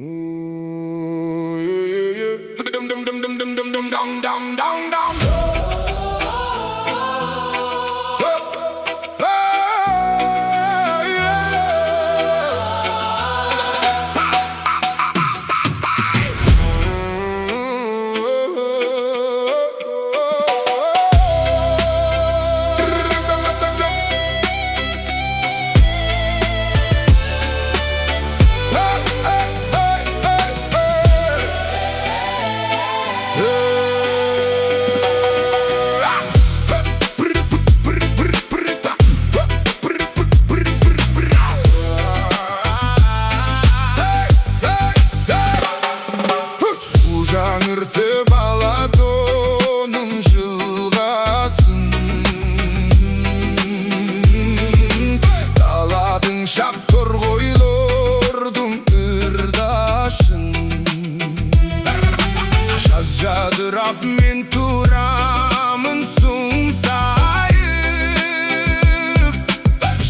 Ooh, yeah, yeah, yeah. Dum dum dum dum dum dum dum dum dum dum dum. Жаңыртып алады оның жылғасын, таладың шаптыр қойлордың ырдашын. Жаз жадырап мен турамын сұң сайып,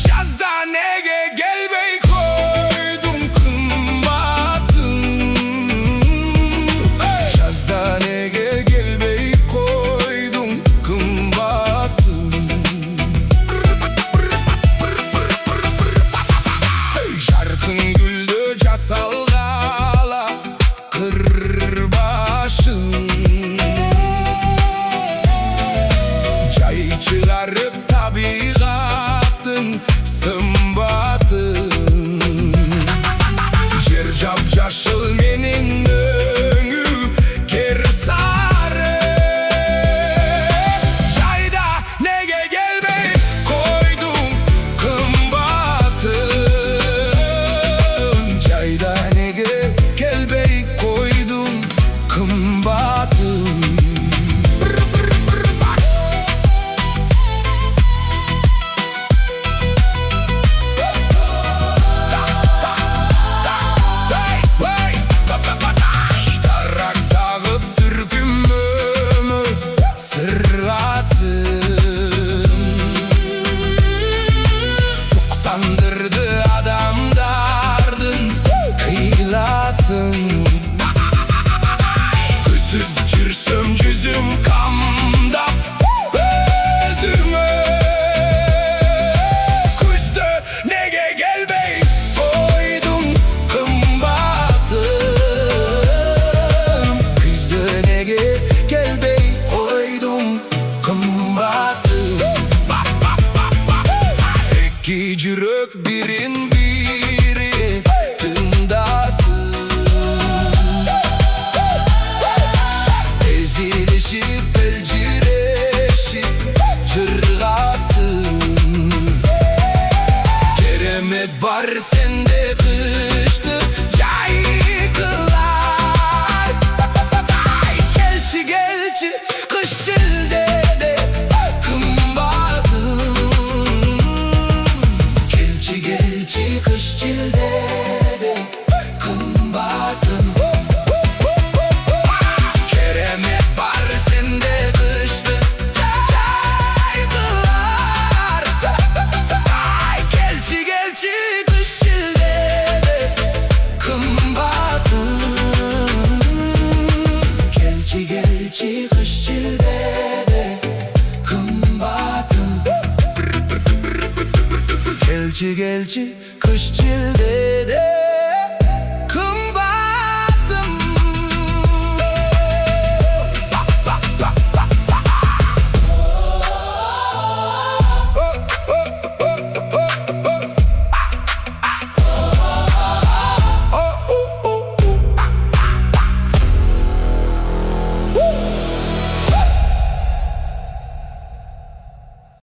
жазда неге келбей қойдың қымбатын. Жазда неге келбей қойдың қымбатын. Жарқын гүлді жасалғала қырбашын, жай шығарып табиғаттың сымбатын. Жер жап-жашыл менің өңім кер сары, жайда неге келбей қойдың қымбатын. Жайда неге келбей қойдың қымбатын. Tarak tağıp türkümümü sırlasın, soktandırdı adamdardın kıylasın. Kütüp жүрсөм жүзім қамдап өзіңе, күзді неге келбей қойдың қымбатын. Күзді неге келбей қойдың қымбатын. Екі жүрек бірін-бірі тыңдасын, ezilişip elcireşip çırgasın. Keremet var sende kıştı caykılar. Gelçi gelçi kış çildede kımbatın. Gelçi gelçi kış çildede kımbatın. Keremet var sende kıştı caykılar. Gelçi gelçi kış çildede kımbatın. Gelçi gelçi kış çildede kımbatın. Gelçi gelçi kış çildede